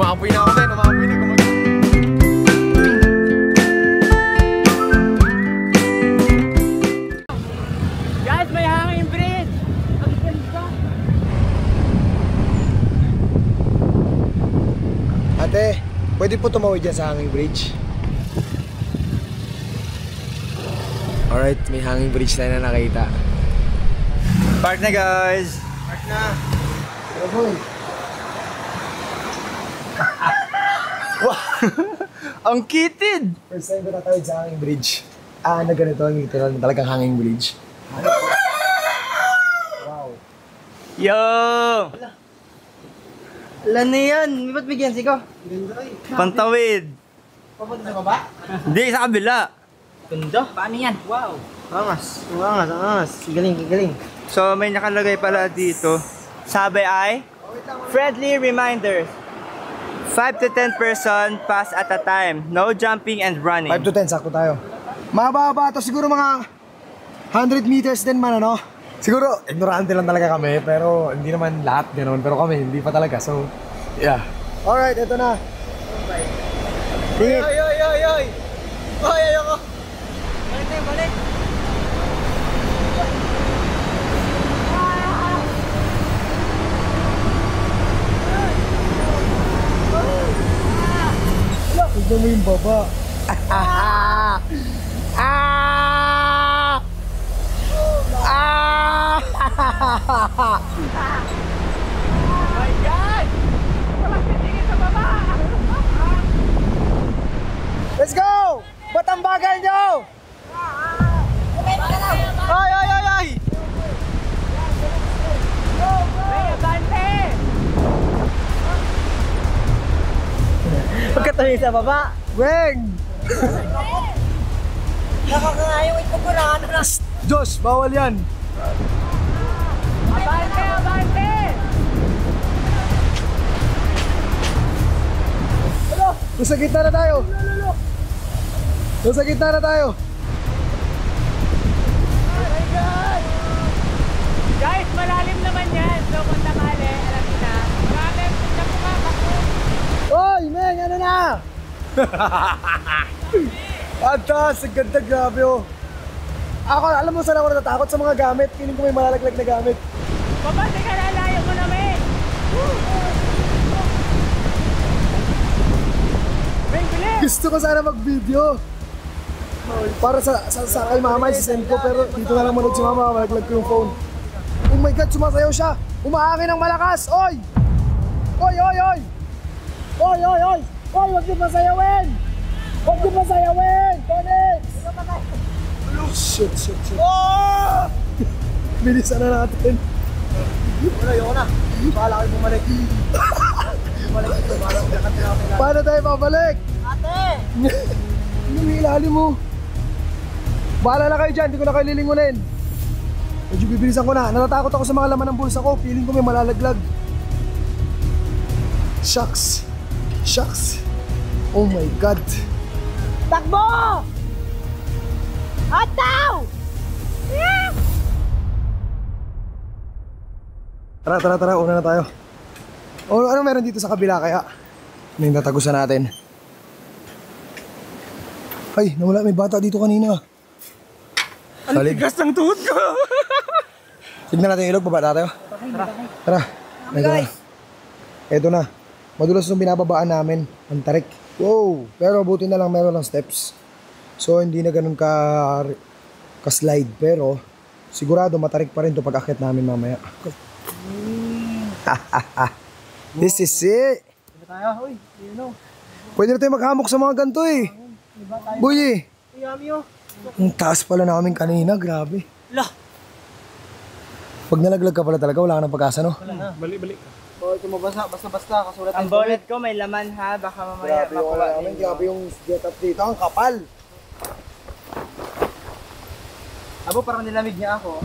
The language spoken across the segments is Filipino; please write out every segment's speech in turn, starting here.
Umapoy na ako, men. Umapoy na. Guys, may hanging bridge! Ang ganda! Ate, pwede po tumawid dyan sa hanging bridge? Alright, may hanging bridge tayo na nakita. Park na, guys! Park na! Pero boy! Wow! Ang kitid! First time ko natawid sa hanging bridge. Na ganito, literal na talagang hanging bridge. Wow! Yo! Alam na yan! Ba't bigyan ko? Pantawid! Papunta sa baba? Hindi, sa kabila! Ganda! Paano yan? Wow! Angas! Angas! Galing! So, may nakalagay pala dito. Sabi ay, friendly reminders. 5 to 10 person pass at a time. No jumping and running. 5 to 10, sakto tayo. Mahaba-haba ito, siguro mga 100 meters din man, ano? Siguro, ignorante lang talaga kami, pero hindi naman lahat ganoon. Pero kami, hindi pa talaga, so, yeah. Alright, ito na. Tingin. Oy! Ayoko! Balik! Tignan mo yung baba. My God! Walang titingin sa baba! Let's go! Ba't ang bagal nyo? Ay! Hey, abante! Pagkatabi sa baba. Weng! Nakakangayong ito ko na ano na. Josh, bawal yan. Abante! Nasa gitna na tayo. Nasa gitna na tayo. Oh my God! Guys, malalim naman yan. So kung takali, alam niyo na. Malalim, tignan mo nga, bako. Oy, Meng, ano na? Ang taas, ang ganda, grabe oh. Ako, alam mo saan ako natatakot sa mga gamit. Feeling ko may malalaglag na gamit. Papante ka na, layo mo namin. Bing, bilis! Gusto ko sana mag-video. Para sa kay mama, isisend ko. Pero dito na lang manood si mama, malaglag ko yung phone. Oh my God, sumasayaw siya. Umahangin ng malakas. Oy! Oy! Oy, wag niyo masayawin! Wag niyo masayawin! Tonix! Shit. Oh! Bilisan na natin. Ayoko na. Bahala kayo bumalik. Paano tayo babalik? Ate! Ano yung ilalim mo? Bahala na kayo dyan, hindi ko na kayo lilingunin. Medyo bibilisan ko na. Natatakot ako sa mga laman ng bulsa ko. Feeling ko may malalaglag. Shucks. Oh my God. Takbo! Ataw! Tara, una na tayo. Ano meron dito sa kabila kaya? Ano yung tatagusan natin? Ay, nawala, may bata dito kanina. Ang tigas ng tuhod ko! Tignan natin yung ilog, baba tayo. Tara. Eto na. Madulas yung binababaan namin. Ang tarik. Wow! Pero buti na lang meron ng steps. So hindi na ganun ka-slide. Pero sigurado matarik pa rin ito pag akit namin mamaya. This is it! Pwede na tayo maghamok sa mga ganito eh. Boy ang taas pala namin kanina, grabe. Pag nalaglag ka pala talaga, wala ka ng pag-asa, no? Wala na, balik. Oh, ito mabasa, basta kasulat ang bonnet ko, may laman ha, baka mamaya Grabe yung namin, grabe yung get up dito, ang kapal. Abo, parang nilamig niya ako.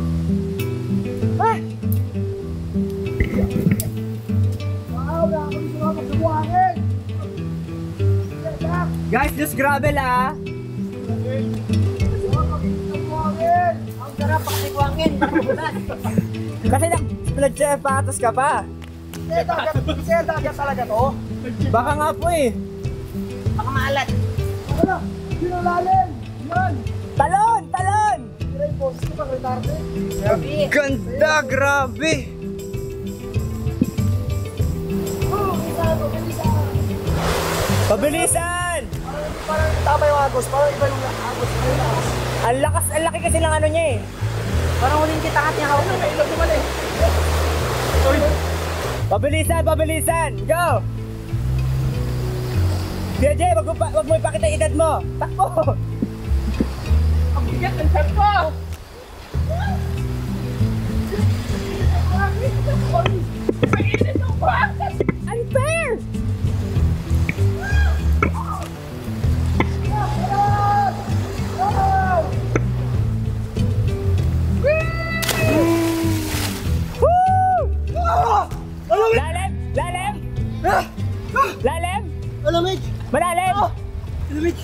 Wow, nakakabis na magsabuhangin. Guys, just gravel ah! Ang sarap pakasikwangin! Kasi nag-blood patas ka pa! Dagat talaga to? Baka nga po eh. Baka maalat. Wala! Sinalalim! Yan! Talon! Talon! Sira yung boses ko pang retarde. Ganda! Grabe! Pabilisan! Parang tama yung agos, parang iba yung agos. Ang lakas, ang laki kasi ng ano niya eh. Parang huling kita niya hawak na ilog naman eh. Pabilisan, pabilisan! Go! JJ, wag mo ipakita yung edad mo. Takbo! Ang bigat ng tempo! Pag-init ang buhangkas! Unfair! Lalim! Lalim! Lalim! Alamig! Malalim! Alamig!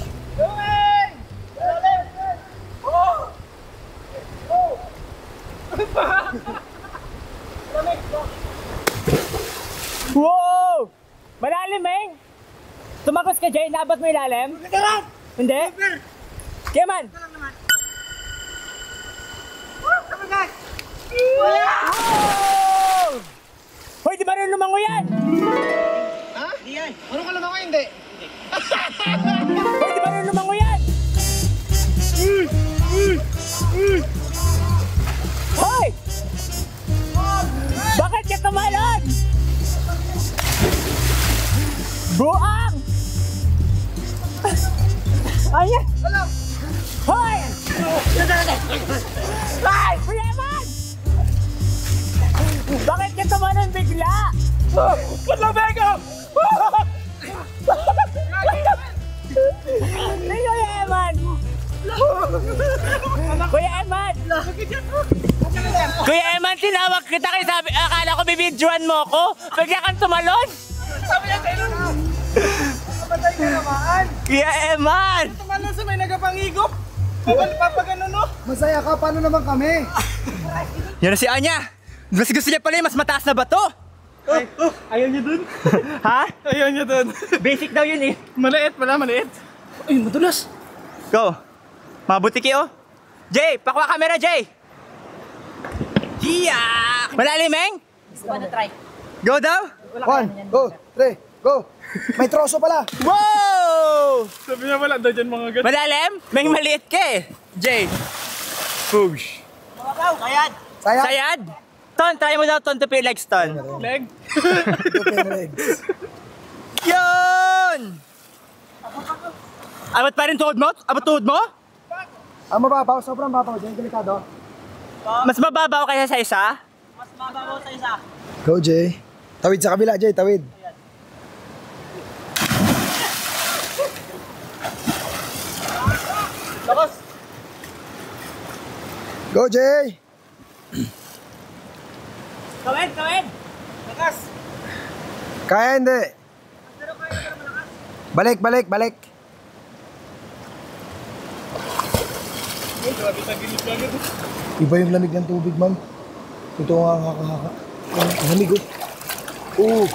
Wow! Malalim, Meng! Tumagos ka, Jay. Naabot mo yung lalim? Hindi? Kaya man! Wow! Hoy, di ba rin lumango yan? Ha? Hindi yan. Ano ka lang ako hindi? Hoy, di ba rin lumango yan? Hoy! Bakit ka tumalon? Buang! Ayan! Hoy! Ay! Kuya Eman! Bakit ka tumalon bigla? Patlamego! Ni Kuya Eman! Kuya Eman! Kuya Eman, tinawag kita kay sabi, akala ko bibidyoan mo ko. Bigla kang tumalon. Sabi niya tayo nun! Patay ka naman! Kuya Eman! Tumalon sa may nagapangigop! Papagano no? Masaya ka, paano naman kami? Yan na si Anya. Mas gusto niya pala yung mas mataas na bato. Ayaw niya dun. Ha? Ayaw niya dun. Basic daw yun eh. Maliit pala, maliit. Ay, madulas. Go. Mabutiki oh. Jay, pakuha camera, Jay. Yeah! Malalim, Meng? Gusto ko na try. Go daw. 1, 2, 3, go! May troso pala! Wow! Sabi niya wala daw dyan mga ganun. Malalim? Meng, maliit ka eh. Jay. Push. Sayad. Sayang! Sayad? Ton, try mo daw Ton to pay legs, Ton. Leg. Open legs. Yun! Abot pa rin tuhod mo? Abot tuhod mo? Ang mababaw, sobrang babaw dyan, delikado. Mas mababaw kaysa sa isa? Mas mababaw sa isa. Go, Jay. Tawid sa kabila, Jay, tawid. Lakos. Go, Jay! Kawin, kawin. Lakas. Kaya hindi. Balik, balik, balik. Grabe sa gilid ka agad. Iba yung lamig ng tubig, man. Ito nga haka-haka. Ang lamig, oh. Oo.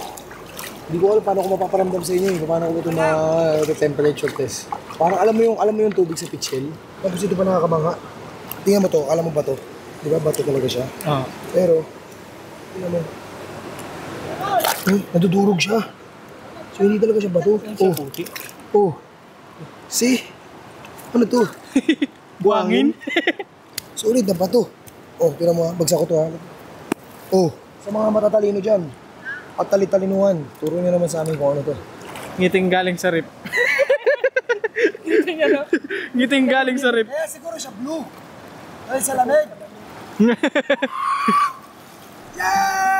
Hindi ko alam paano ko mapaparamdam sa inyo, eh. Paano ko ito temperature test. Parang alam mo yung tubig sa pitch hill. Tapos ito pa nakakamangha. Tingnan mo to, alam mo ba to? Di ba bato talaga siya? Pero, tingnan mo. Nadudurog siya. So hindi talaga siya bato. Oh. See? Ano to? Buangin? Solid na bato. Oh, tingnan mo ha. Bagsak ko to ha. Oh, sa mga matatalino dyan. At talitalinuhan. Turo nyo naman sa amin kung ano to. Ngiting galing sa rip. Ngiting ano? Ngiting galing sa rip. Eh, siguro siya blue. Dahil sa lamig. Yeah!